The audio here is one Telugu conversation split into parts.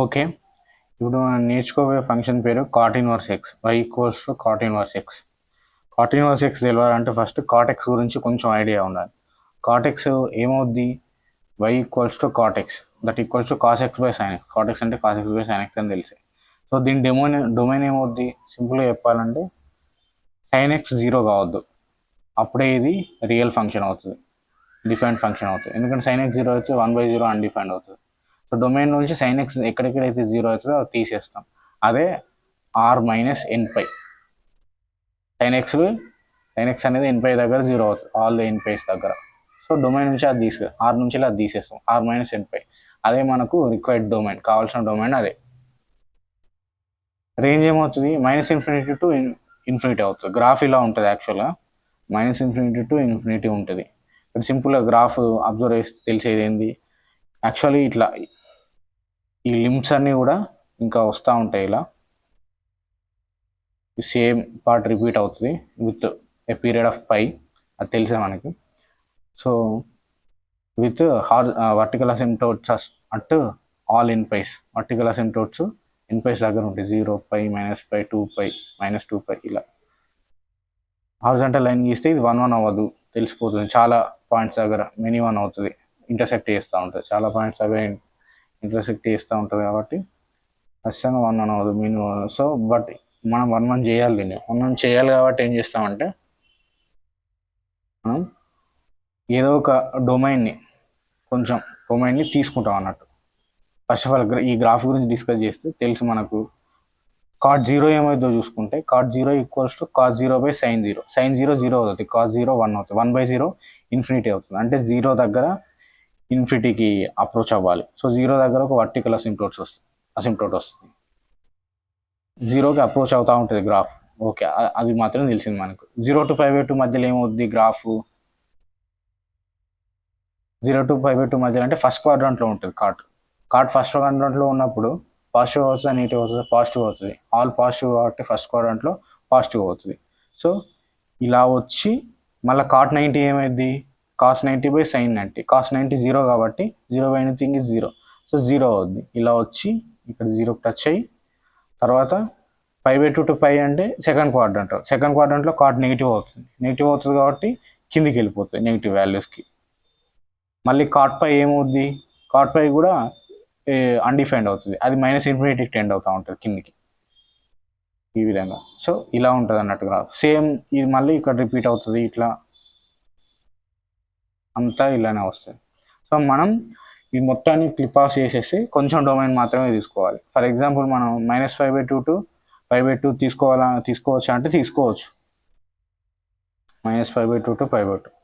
ఓకే, ఇప్పుడు మనం నేర్చుకోబోయే ఫంక్షన్ పేరు cot inverse x. Y equals to cot inverse x. Cot inverse x తెలియాలంటే ఫస్ట్ కాట్ ఎక్స్ గురించి కొంచెం ఐడియా ఉండాలి. కాట్ ఎక్స్ ఏమవుద్ది? Y equals to cot x that equals to cos x by sine x. Cot x అంటే cos x by sine x అని తెలిసి. సో దీని డొమైన్ ఏమవుద్ది? సింపుల్గా చెప్పాలంటే సైన్ ఎక్స్ 0 కావద్దు, అప్పుడే ఇది రియల్ ఫంక్షన్ అవుతుంది, డిఫైన్డ్ ఫంక్షన్ అవుతుంది. ఎందుకంటే సైన్ ఎక్స్ 0 అయితే 1/0 అన్డిఫైన్డ్ అవుతుంది. సో డొమైన్ నుంచి సైన్ ఎక్స్ ఎక్కడెక్కడైతే 0 అవుతుందో అది తీసేస్తాం. అదే ఆర్ మైనస్ ఎన్పై. సైన్ ఎక్స్ అనేది ఎన్పై దగ్గర 0 అవుతుంది, ఆల్ ద ఎన్పైస్ దగ్గర. సో డొమైన్ నుంచి అది ఆర్ నుంచి అది తీసేస్తాం, ఆర్ మైనస్ ఎన్పై. అదే మనకు రిక్వైర్డ్ డొమైన్, కావాల్సిన డొమైన్ అదే. రేంజ్ ఏమవుతుంది? -∞ టు ఇన్ఫినిటీ అవుతుంది. గ్రాఫ్ ఇలా ఉంటుంది యాక్చువల్గా, -∞ టు ఇన్ఫినిటీ ఉంటుంది. ఇక్కడ సింపుల్గా గ్రాఫ్ అబ్జర్వ్ చేస్తే తెలిసేది ఏంది? యాక్చువల్లీ ఇట్లా ఈ లిమిట్స్ అన్నీ కూడా ఇంకా వస్తూ ఉంటాయి. ఇలా సేమ్ పార్ట్ రిపీట్ అవుతుంది with a period of pi, అది తెలిసే మనకి. So with vertical asymptotes at all n pis. Vertical asymptotes n pis దగ్గర ఉంటాయి, 0, π, -π, 2π, -2π ఇలా. హారిజాంటల్ లైన్ గీస్తే ఇది 1 1 అవ్వదు, తెలిసిపోతుంది. చాలా పాయింట్స్ దగ్గర మినీ 1 అవుతుంది, ఇంటర్సెక్ట్ చేస్తూ ఉంటుంది. చాలా పాయింట్స్ దగ్గర ఇంటర్సెక్ట్ చేస్తూ ఉంటుంది కాబట్టి ఖచ్చితంగా 1 1 అవ్వదు, మినీ 1. సో బట్ మనం 1 1 చేయాలి, దీన్ని 1 1 చేయాలి కాబట్టి ఏం చేస్తామంటే మనం ఏదో ఒక డొమైన్ని తీసుకుంటాం అన్నట్టు. ఫస్ట్ ఆఫ్ ఆల్ ఈ గ్రాఫ్ గురించి డిస్కస్ చేస్తే తెలుసు మనకు. కాట్ 0 ఏమైందో చూసుకుంటే cot 0 equals to cos 0 by sine 0. Sine 0 0 అవుతుంది, కాస్ 0 1 అవుతుంది, 1/0 ఇన్ఫినిటీ అవుతుంది. అంటే 0 దగ్గర ఇన్ఫినిటీకి అప్రోచ్ అవ్వాలి. సో 0 దగ్గర ఒక వర్టికల్ అసిమ్టోట్ వస్తుంది, 0కి అప్రోచ్ అవుతూ ఉంటుంది గ్రాఫ్. ఓకే, అది మాత్రం తెలిసింది మనకు. 0 to π/2 మధ్యలో ఏమవుద్ది గ్రాఫ్? 0 to π/2 మధ్యలో అంటే ఫస్ట్ క్వాడ్రంట్లో ఉంటుంది కాట్ ఫస్ట్ క్వాడ్రంట్లో ఉన్నప్పుడు పాజిటివ్ అవుతుంది, నెగిటివ్ అవుతుంది, పాజిటివ్ అవుతుంది. ఆల్ పాజిటివ్ కాబట్టి ఫస్ట్ క్వాడ్రంట్లో పాజిటివ్ అవుతుంది. సో ఇలా వచ్చి మళ్ళీ కాట్ 90 ఏమైంది? Cos 90 by sine 90. కాస్ 90 0 కాబట్టి 0 బై ఎనీథింగ్ ఇస్ 0. సో 0 అవుద్ది. ఇలా వచ్చి ఇక్కడ 0కి టచ్ అయ్యి తర్వాత π/2 to π అంటే సెకండ్ క్వాడ్రంట్లో కాట్ నెగిటివ్ అవుతుంది కాబట్టి కిందికి వెళ్ళిపోతుంది నెగిటివ్ వాల్యూస్కి. మళ్ళీ కాట్ పై ఏమవుద్ది? కాట్ పై కూడా అన్డిఫైన్డ్ అవుతుంది, అది -∞ టెండ్ అవుతూ ఉంటుంది కిందికి, ఈ విధంగా. సో ఇలా ఉంటుంది అన్నట్టుగా. సేమ్ ఇది మళ్ళీ ఇక్కడ రిపీట్ అవుతుంది, ఇట్లా అంతా ఇలానే వస్తుంది. సో మనం ఈ మొత్తాన్ని క్లిప్ ఆఫ్ చేసేసి కొంచెం డొమైన్ మాత్రమే తీసుకోవాలి. ఫర్ ఎగ్జాంపుల్ మనం -π/2 to π/2 తీసుకోవచ్చా అంటే తీసుకోవచ్చు. -π/2 to π/2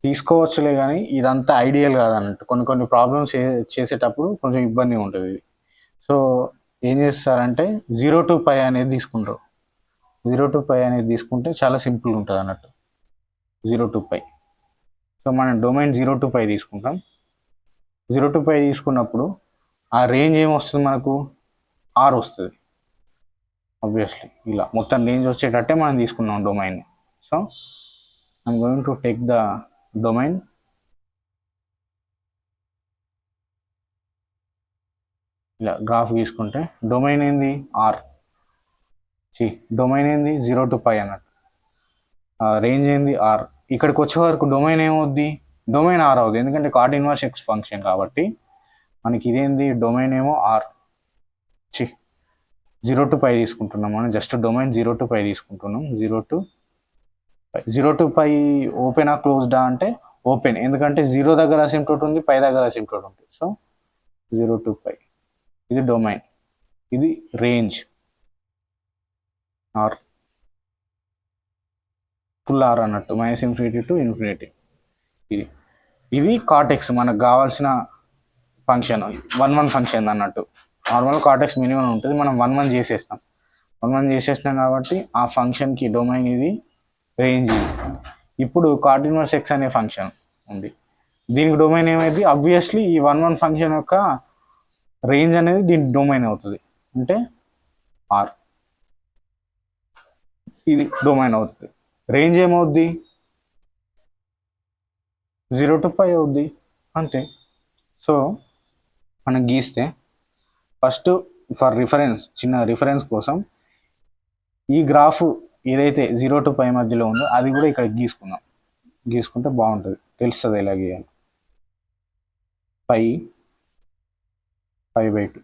తీసుకోవచ్చులే, కానీ ఇదంతా ఐడియల్ కాదన్నట్టు. కొన్ని ప్రాబ్లమ్స్ చేసేటప్పుడు కొంచెం ఇబ్బందిగా ఉంటుంది ఇది. సో ఏం చేస్తారంటే 0 to π అనేది తీసుకుంటారు. 0 to π అనేది తీసుకుంటే చాలా సింపుల్ ఉంటుంది అన్నట్టు, 0 to π. సో మనం డొమైన్ 0 to π తీసుకుంటాం. 0 to π తీసుకున్నప్పుడు ఆ రేంజ్ ఏమొస్తుంది మనకు? ఆర్ వస్తుంది ఆబ్వియస్లీ. ఇలా మొత్తం రేంజ్ వచ్చేటట్టే మనం తీసుకున్నాం డొమైన్ని. So I'm going to take the domain. ఇలా గ్రాఫ్ తీసుకుంటే డొమైన్ ఏంది? ఆర్. డొమైన్ ఏంది? 0 to π అన్నట్టు. రేంజ్ ఏంది? ఆర్. ఇక్కడికి వచ్చే వరకు డొమైన్ ఏమవుద్ది? డొమైన్ ఆర్ అవుద్ది, ఎందుకంటే కాట్ ఇన్వర్స్ ఎక్స్ ఫంక్షన్ కాబట్టి మనకి ఇదేంది? డొమైన్ ఏమో ఆర్. 0 to π తీసుకుంటున్నాం మనం, జస్ట్ డొమైన్ 0 to π తీసుకుంటున్నాం. 0 to π ఓపెనా క్లోజ్డా అంటే ఓపెన్, ఎందుకంటే 0 దగ్గర అసిమ్టోట్ ఉంది, పై దగ్గర అసిమ్టోట్ ఉంది. సో 0 to π ఇది డొమైన్, ఇది రేంజ్ ఆర్, ఫుల్ ఆర్ అన్నట్టు, -∞ to ఇన్ఫినిటీ. ఇది కాట్ ఎక్స్ మనకు కావాల్సిన ఫంక్షన్, 1 1 ఫంక్షన్ అన్నట్టు. నార్మల్ కాట్ ఎక్స్ మినిమం ఉంటుంది, మనం 1 1 చేసేసినాం కాబట్టి ఆ ఫంక్షన్కి డొమైన్ ఇది, రేంజ్ ఇది. ఇప్పుడు కాట్ ఇన్వర్స్ ఎక్స్ అనే ఫంక్షన్ ఉంది, దీనికి డొమైన్ ఏమైంది? ఆబ్వియస్లీ ఈ 1 1 ఫంక్షన్ యొక్క రేంజ్ అనేది దీని డొమైన్ అవుతుంది, అంటే ఆర్. ఇది డొమైన్ అవుతుంది. రేంజ్ ఏమవుద్ది? 0 to π అవుద్ది, అంతే. సో మనం గీస్తే ఫస్ట్ ఫర్ రిఫరెన్స్, చిన్న రిఫరెన్స్ కోసం ఈ గ్రాఫ్ ఏదైతే 0 to π మధ్యలో ఉందో అది కూడా ఇక్కడ గీసుకుందాం. గీసుకుంటే బాగుంటుంది, తెలుస్తుంది ఎలా గీయాలి. π/2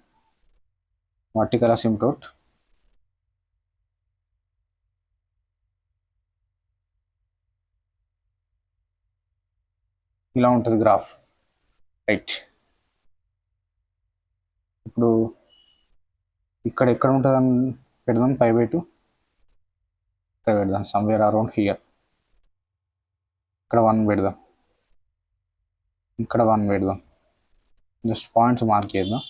వర్టికల్ అసిమ్ప్టోట్ ఇలా ఉంటుంది గ్రాఫ్, రైట్. ఇప్పుడు ఇక్కడ ఎక్కడ ఉంటుందని పెడదాం, π/2 ఇక్కడ పెడదాం, సమ్వేర్ అరౌండ్ హియర్. ఇక్కడ 1 పెడదాం, ఇక్కడ 1 పెడదాం, జస్ట్ పాయింట్స్ మార్క్ చేద్దాం.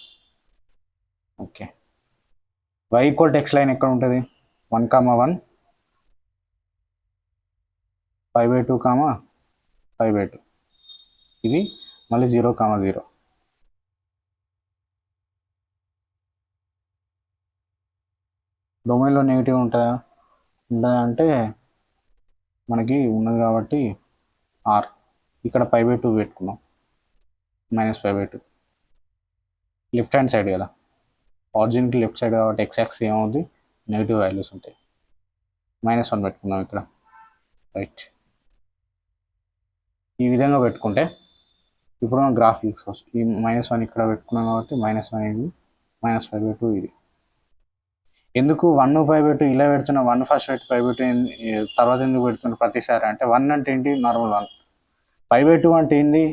ఓకే, y = x లైన్ ఎక్కడ ఉంటుంది, 1, 1 π/2, π/2. ఇది మళ్ళీ 0, 0. డొమైన్లో నెగిటివ్ ఉంటుందా అంటే మనకి ఉన్నది కాబట్టి r, ఇక్కడ π/2 పెట్టుకున్నాం, -π/2. లెఫ్ట్ హ్యాండ్ సైడ్ కదా, ఆరిజిన్కి లెఫ్ట్ సైడ్ కాబట్టి x యాక్సిస్ ఏమవుతుంది, నెగిటివ్ వాల్యూస్ ఉంటాయి. -1 పెట్టుకున్నాం ఇక్కడ, రైట్. ఈ విధంగా పెట్టుకుంటే ఇప్పుడు మనం గ్రాఫ్ తీసుకోవచ్చు. ఈ -1 ఇక్కడ పెట్టుకున్నాం కాబట్టి -1 ఇది, -π/2 ఇది. ఎందుకు 1, π/2 ఇలా పెడుతున్నా, 1 ఫస్ట్ పెట్టి π/2 తర్వాత ఎందుకు పెడుతున్నా ప్రతిసారి అంటే, 1 అంటే ఏంటి, నార్మల్ 1. π/2 అంటే ఏంది,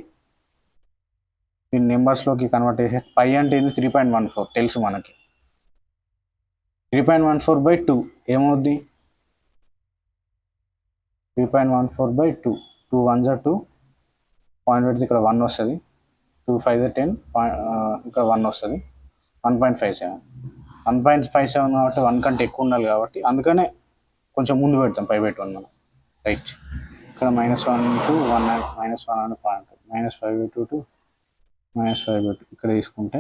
ఈ నెంబర్స్లోకి కన్వర్ట్ చేసే π అంటే ఏంది, 3.14 తెలుసు మనకి. 3.14/2 ఏమవుద్ది, 3.14/2. 2 1s are 2, పాయింట్ పెడితే ఇక్కడ 1 వస్తుంది, 2 5s are 10, ఇక్కడ 1 వస్తుంది, 1.57. 1.57 కాబట్టి 1 కంటే ఎక్కువ ఉండాలి కాబట్టి అందుకనే కొంచెం ముందు పెడతాం π/2 మనం, రైట్. ఇక్కడ -1 to 1, -1 అనే పాయింట్, -π/2 to -π/2 ఇక్కడ తీసుకుంటే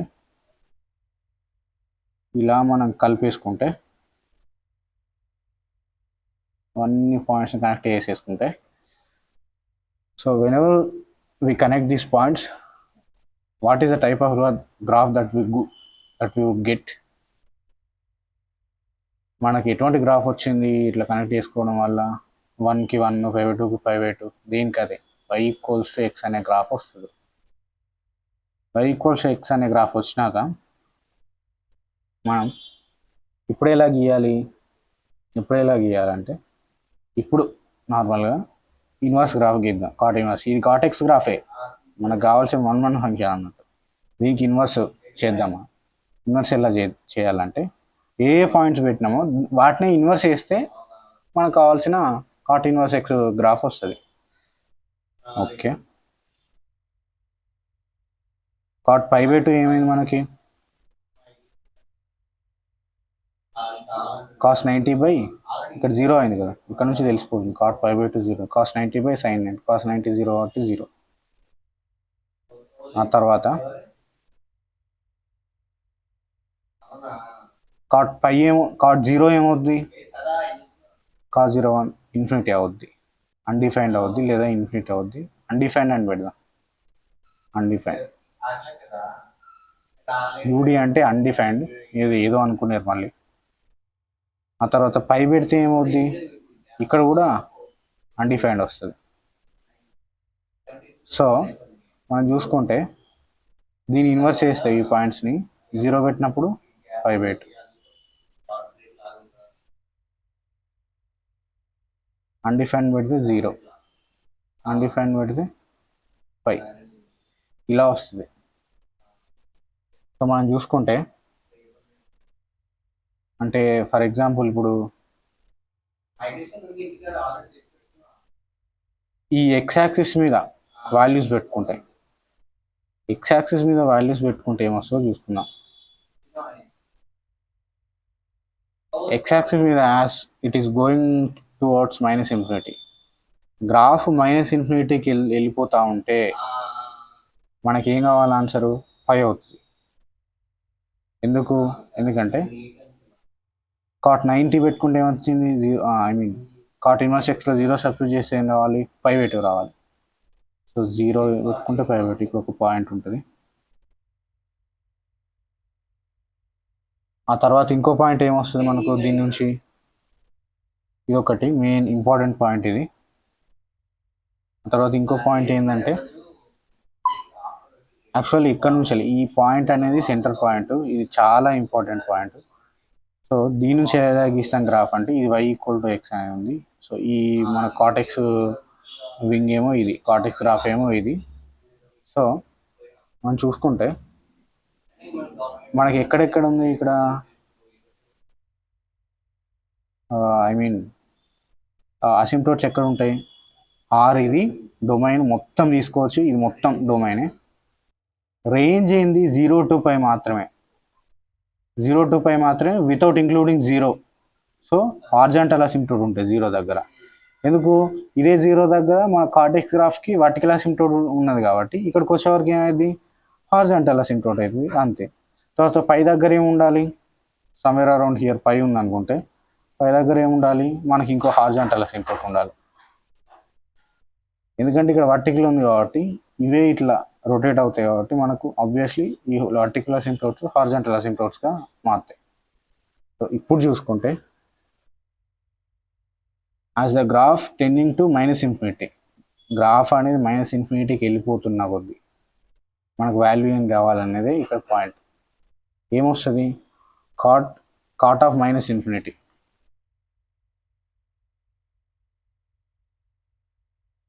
ఇలా మనం కలిపేసుకుంటే అన్ని పాయింట్స్ని కనెక్ట్ చేసేసుకుంటే, so whenever we connect these points, what is the type of graph that we would get, మనకి ఎటువంటి గ్రాఫ్ వచ్చింది ఇట్లా కనెక్ట్ చేసుకోవడం వల్ల, 1కి 1, π/2కి π/2, దీనికి అదే y = x అనే గ్రాఫ్ వస్తుంది. y = x అనే గ్రాఫ్ వచ్చినాక మనం ఇప్పుడు ఎలా గీయాలంటే, ఇప్పుడు నార్మల్గా ఇన్వర్స్ గ్రాఫ్ గీద్దాం, కాట్ ఇన్వర్స్. ఇది కాట్ ఎక్స్ గ్రాఫే, మనకు కావాల్సిన 1 ఫంక్షన్ అన్నట్టు. దీనికి ఇన్వర్స్ చేద్దామా, ఇన్వర్స్ ఎలా చేయాలంటే, ఏ పాయింట్స్ పెట్టినామో వాటిని ఇన్వర్స్ చేస్తే మనకు కావాల్సిన కాట్ ఇన్వర్స్ ఎక్స్ గ్రాఫ్ వస్తుంది. ఓకే, కాట్ π/2 ఏమైంది మనకి, cos 90 ఇక్కడ 0 అయింది కదా, ఇక్కడ నుంచి తెలిసిపోతుంది కాట్ π/2 0, cos 90/sin 90, cos 90 0 కాబట్టి 0. ఆ తర్వాత కాట్ 0 ఏమవుద్ది, cos 0 ఇన్ఫినిటీ అవుద్ది, అన్డిఫైన్డ్ అవుద్ది లేదా ఇన్ఫినిటీ అవుద్ది. అన్డిఫైన్డ్ అని పెడదాం, అన్డిఫైన్డ్. యూడి అంటే అన్డిఫైన్డ్, ఏదో అనుకున్నారు మళ్ళీ. ఆ తర్వాత పై పెడితే ఏమవుద్ది, ఇక్కడ కూడా అన్డిఫైన్డ్ వస్తుంది. సో మనం చూసుకుంటే దీన్ని ఇన్వర్స్ చేస్తే ఈ పాయింట్స్ని 0 పెట్టినప్పుడు π/2, అన్డిఫైన్డ్ పెడితే 0, అన్డిఫైన్డ్ పెడితే π, ఇలా వస్తుంది. సో మనం చూసుకుంటే అంటే ఫర్ ఎగ్జాంపుల్ ఇప్పుడు ఈ ఎక్స్ యాక్సిస్ మీద వాల్యూస్ పెట్టుకుంటే, ఏమొస్తుందో చూసుకుందాం. ఎక్స్ యాక్సిస్ మీద as it is going towards -∞, graph -∞కి వెళ్ళిపోతూ ఉంటే మనకి ఏం కావాలి, ఆన్సరు π అవుతుంది. ఎందుకంటే కాట్ 90 పెట్టుకుంటే ఏమొచ్చింది, కాట్ ఇన్వర్స్ ఎక్స్లో 0 సబ్స్టిట్యూట్ చేస్తే ఏం రావాలి, π/2 రావాలి. సో 0 పెట్టుకుంటే π/2, ఇక్కడ ఒక పాయింట్ ఉంటుంది. ఆ తర్వాత ఇంకో పాయింట్ ఏమొస్తుంది మనకు దీని నుంచి, ఇది ఒకటి మెయిన్ ఇంపార్టెంట్ పాయింట్ ఇది. ఆ తర్వాత ఇంకో పాయింట్ ఏంటంటే యాక్చువల్లీ ఇక్కడ నుంచి ఈ పాయింట్ అనేది సెంటర్ పాయింట్, ఇది చాలా ఇంపార్టెంట్ పాయింట్. సో దీని నుంచి ఎలా గీస్తాం గ్రాఫ్ అంటే ఇది y=x అనేది ఉంది. సో ఈ మన కాటెక్స్ వింగ్ ఏమో ఇది, కాటెక్స్ గ్రాఫ్ ఏమో ఇది. సో మనం చూసుకుంటే మనకి ఎక్కడెక్కడ ఉంది ఇక్కడ, ఐ మీన్ అసిమ్ప్టోట్స్ ఎక్కడ ఉంటాయి, ఆర్ ఇది డొమైన్ మొత్తం తీసుకోవచ్చు, ఇది మొత్తం డొమైనే. రేంజ్ ఏంది 0 to π మాత్రమే, 0 to π మాత్రమే వితౌట్ ఇంక్లూడింగ్ 0. సో హార్జాంటల్ అసిమ్ప్టోట్ ఉంటుంది 0 దగ్గర. ఎందుకు ఇదే 0 దగ్గర మన కార్టెక్స్ గ్రాఫ్కి వర్టికల్ అసిమ్ప్టోట్ ఉన్నది కాబట్టి ఇక్కడికి వచ్చేవరకు ఏమైంది హార్జాంటల్ అసిమ్ప్టోట్ అవుతుంది అంతే. తర్వాత పై దగ్గర ఏమి ఉండాలి, సమ్వేర్ అరౌండ్ హియర్ పై ఉంది అనుకుంటే పై దగ్గర ఏమి ఉండాలి మనకి ఇంకో హార్జాంటల్ అసిమ్ప్టోట్ ఉండాలి. ఎందుకంటే ఇక్కడ వర్టికల్ ఉంది కాబట్టి ఇవే ఇట్లా రొటేట్ అవుతాయి కాబట్టి మనకు ఆబ్వియస్లీ ఈ వర్టికల్ అసిమ్ప్టోట్స్ హార్జాంటల్ అసిమ్ప్టోట్స్గా మారుతాయి. సో ఇప్పుడు చూసుకుంటే as the graph tending to -∞, graph అనేది -∞కి వెళ్ళిపోతున్న కొద్దీ మనకు వాల్యూ ఏం కావాలనేది ఇక్కడ పాయింట్. ఏమొస్తుంది cot of -∞,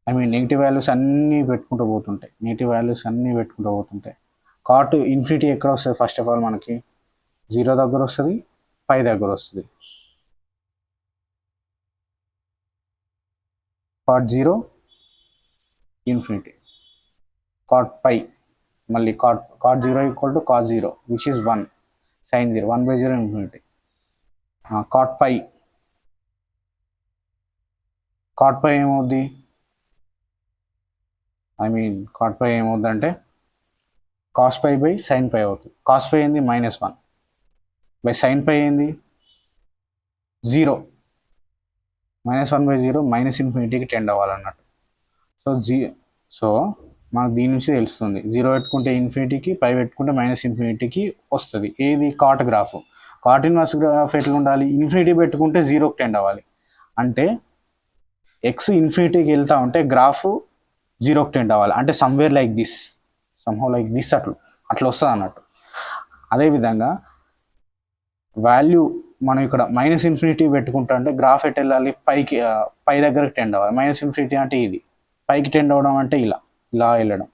I mean negative values అన్నీ పెట్టుకుంటూ పోతుంటాయి. కాట్ ఇన్ఫినిటీ ఎక్కడ వస్తుంది, ఫస్ట్ ఆఫ్ ఆల్ మనకి 0 దగ్గర వస్తుంది, π దగ్గర వస్తుంది. కాట్ 0 ఇన్ఫినిటీ, కాట్ π మళ్ళీ cot 0 = cos 0 which is 1, sin 0 1/0 infinity. Cot π ఏమవుద్ది, కాట్ π ఏమవుద్దంటే cos π sin π అవుతుంది. cos π ఏంది -1 బై sin π ఏంది 0, -1/0 -∞కి టెండ్ అవ్వాలన్నట్టు. సో మనకు దీని నుంచి తెలుస్తుంది 0 పెట్టుకుంటే ఇన్ఫినిటీకి, π పెట్టుకుంటే -∞కి వస్తుంది. ఏది cot graph. Cot inverse graph ఎట్లా ఉండాలి, ఇన్ఫినిటీ పెట్టుకుంటే 0కి టెండ్ అవ్వాలి. అంటే ఎక్స్ ఇన్ఫినిటీకి వెళ్తా ఉంటే గ్రాఫ్ 0కి టెండ్ అవ్వాలి. అంటే somewhere like this, somehow like this అట్లా వస్తుంది అన్నట్టు. అదేవిధంగా వాల్యూ మనం ఇక్కడ -∞ పెట్టుకుంటా అంటే గ్రాఫ్ ఎట్ వెళ్ళాలి, పై దగ్గరకు టెండ్ అవ్వాలి. -∞ అంటే ఇది, పైకి టెండ్ అవ్వడం అంటే ఇలా వెళ్ళడం.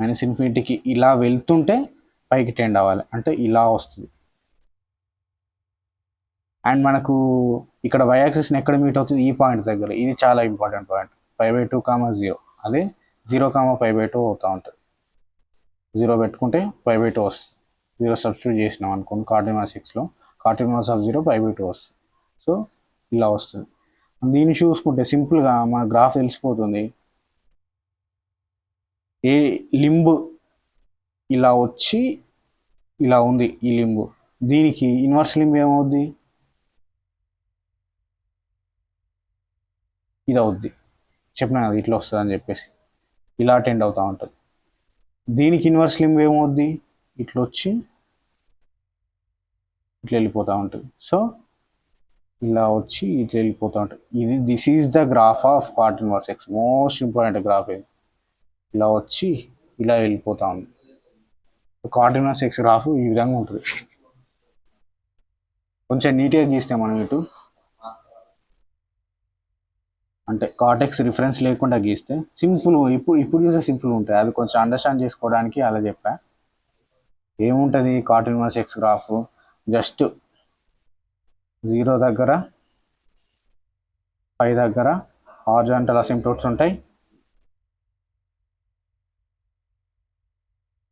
-∞కి ఇలా వెళ్తుంటే పైకి టెండ్ అవ్వాలి, అంటే ఇలా వస్తుంది. అండ్ మనకు ఇక్కడ y యాక్సిస్ని ఎక్కడ మీట్ అవుతుంది, ఈ పాయింట్ దగ్గర. ఇది చాలా ఇంపార్టెంట్ పాయింట్, π/2, 0. అదే 0, π/2 అవుతూ ఉంటుంది. 0 పెట్టుకుంటే π/2 వస్తుంది. 0 సబ్స్టిట్యూట్ చేసినాం అనుకోండి cot inverse xలో, cot inverse of 0 π/2 వస్తుంది. సో ఇలా వస్తుంది. దీన్ని చూసుకుంటే సింపుల్గా మన గ్రాఫ్ తెలిసిపోతుంది. ఏ లింబ్ ఇలా వచ్చి ఇలా ఉంది, ఈ లింబ్, దీనికి ఇన్వర్స్ లింబ్ ఏమవుద్ది, ఇది అవుద్ది. చెప్పినా కదా ఇట్లా వస్తుంది అని చెప్పేసి, ఇలా టెండ్ అవుతూ ఉంటుంది. దీనికి ఇన్వర్స్ లింబ్ ఏమవుద్ది, ఇట్లా వచ్చి ఇట్లా వెళ్ళిపోతూ ఉంటుంది. సో ఇలా వచ్చి ఇట్లా వెళ్ళిపోతూ ఉంటుంది. This is the graph of cot inverse x. Most important graph ఇది. ఇలా వచ్చి ఇలా వెళ్ళిపోతూ ఉంది. కాట్ ఇన్వర్స్ ఎక్స్ గ్రాఫ్ ఈ విధంగా ఉంటుంది. కొంచెం నీట్గా గీస్తే మనం ఇటు అంటే కాటెక్స్ రిఫరెన్స్ లేకుండా గీస్తే సింపుల్, ఇప్పుడు చూసే సింపుల్ ఉంటుంది. అది కొంచెం అండర్స్టాండ్ చేసుకోవడానికి అలా చెప్పా. ఏముంటుంది cot inverse x graph, just 0 దగ్గర, π దగ్గర హారిజాంటల్ అసిమ్ప్టోట్స్ ఉంటాయి.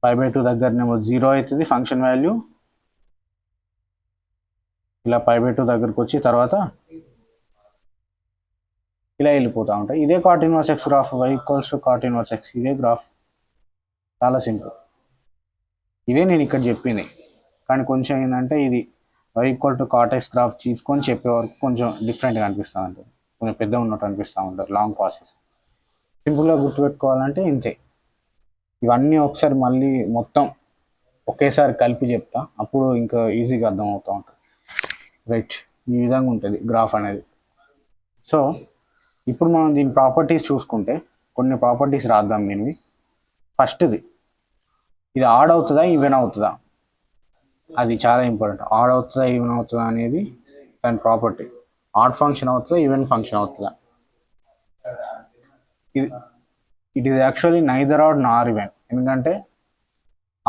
π/2 దగ్గరనేమో 0 అవుతుంది ఫంక్షన్ వాల్యూ. ఇలా π/2 దగ్గరకు వచ్చి తర్వాత ఇలా వెళ్ళిపోతూ ఉంటాయి. ఇదే cot inverse x graph, y = cot inverse x. ఇదే గ్రాఫ్, చాలా సింపుల్. ఇదే నేను ఇక్కడ చెప్పింది. కానీ కొంచెం ఏంటంటే ఇది y = cot x గ్రాఫ్ తీసుకొని చెప్పే వరకు కొంచెం డిఫరెంట్గా అనిపిస్తూ ఉంటుంది, కొంచెం పెద్ద ఉన్నట్టు అనిపిస్తూ ఉంటుంది, లాంగ్ ప్రాసెస్. సింపుల్గా గుర్తుపెట్టుకోవాలంటే ఇంతే. ఇవన్నీ ఒకసారి మళ్ళీ మొత్తం ఒకేసారి కలిపి చెప్తా, అప్పుడు ఇంకా ఈజీగా అర్థమవుతూ ఉంటుంది. రైట్, ఈ విధంగా ఉంటుంది గ్రాఫ్ అనేది. సో ఇప్పుడు మనం దీని ప్రాపర్టీస్ చూసుకుంటే కొన్ని ప్రాపర్టీస్ రాద్దాం దీనివి. ఫస్ట్ది, ఇది ఆడ్ అవుతుందా ఈవెన్ అవుతుందా, అది చాలా ఇంపార్టెంట్. ఆడ్ అవుతుందా ఈవెన్ అవుతుందా అనేది దాని ప్రాపర్టీ. ఆడ్ ఫంక్షన్ అవుతుందా ఈవెన్ ఫంక్షన్ అవుతుందా. It is actually neither odd nor even. ఎందుకంటే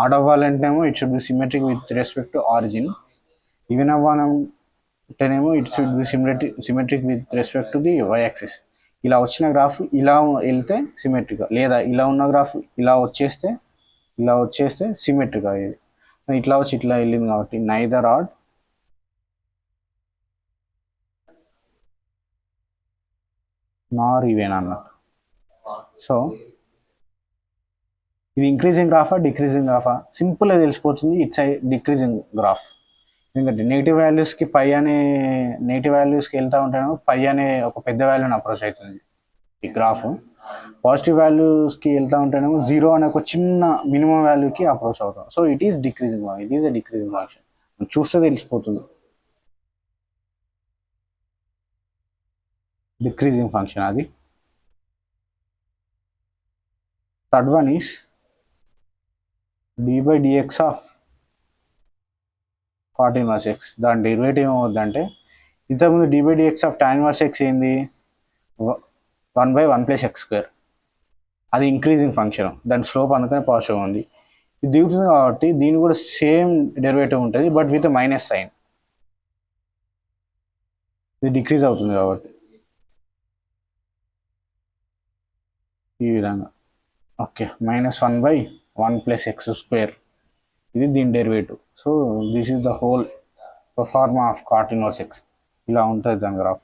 ఆడ్ అవ్వాలంటేనేమో it should be symmetric with respect to origin. Even అవ్వాలంటేనేమో it should be symmetric with respect to the y axis. ఇలా వచ్చిన గ్రాఫ్ ఇలా వెళ్తే సిమెట్రిక్, లేదా ఇలా ఉన్న గ్రాఫ్ ఇలా వచ్చేస్తే సిమెట్రిక్ అయ్యేది. ఇట్లా వచ్చి ఇట్లా వెళ్ళింది కాబట్టి నైదర్ ఆడ్ నార్ ఈవెన్ అన్నట్టు. సో ఇది ఇంక్రీజింగ్ గ్రాఫా డిక్రీజింగ్ గ్రాఫా సింపుల్గా తెలిసిపోతుంది. It's decreasing graph. ఎందుకంటే నెగిటివ్ వాల్యూస్కి వెళ్తూ ఉంటాను, పై అనే ఒక పెద్ద వాల్యూని అప్రోచ్ అవుతుంది ఈ గ్రాఫ్. పాజిటివ్ వాల్యూస్కి వెళ్తూ ఉంటేనేమో 0 అనే ఒక చిన్న మినిమం వాల్యూకి అప్రోచ్ అవుతాం. So it is decreasing, it is a decreasing function. చూస్తే తెలిసిపోతుంది డిక్రీజింగ్ ఫంక్షన్ అది. Third one is d/dx of cot inverse x. దాని డెరివేటివ్ ఏమవుతుందంటే, ఇంతకుముందు d/dx of tan inverse x ఏంది, 1/1 + x². అది ఇంక్రీజింగ్ ఫంక్షన్, దాని స్లోప్ అందుకనే పాజిటివ్ ఉంది. ఇది దిగుతుంది కాబట్టి దీని కూడా సేమ్ డెరివేటివ్ ఉంటుంది, బట్ విత్ మైనస్ సైన్. ఇది డిక్రీజ్ అవుతుంది కాబట్టి ఈ విధంగా. Okay, -1/1 + x². ఇది దీని derivative. So this is the whole pharma of cot inverse x. ఇలా ఉంటుంది దాని గ్రాఫ్.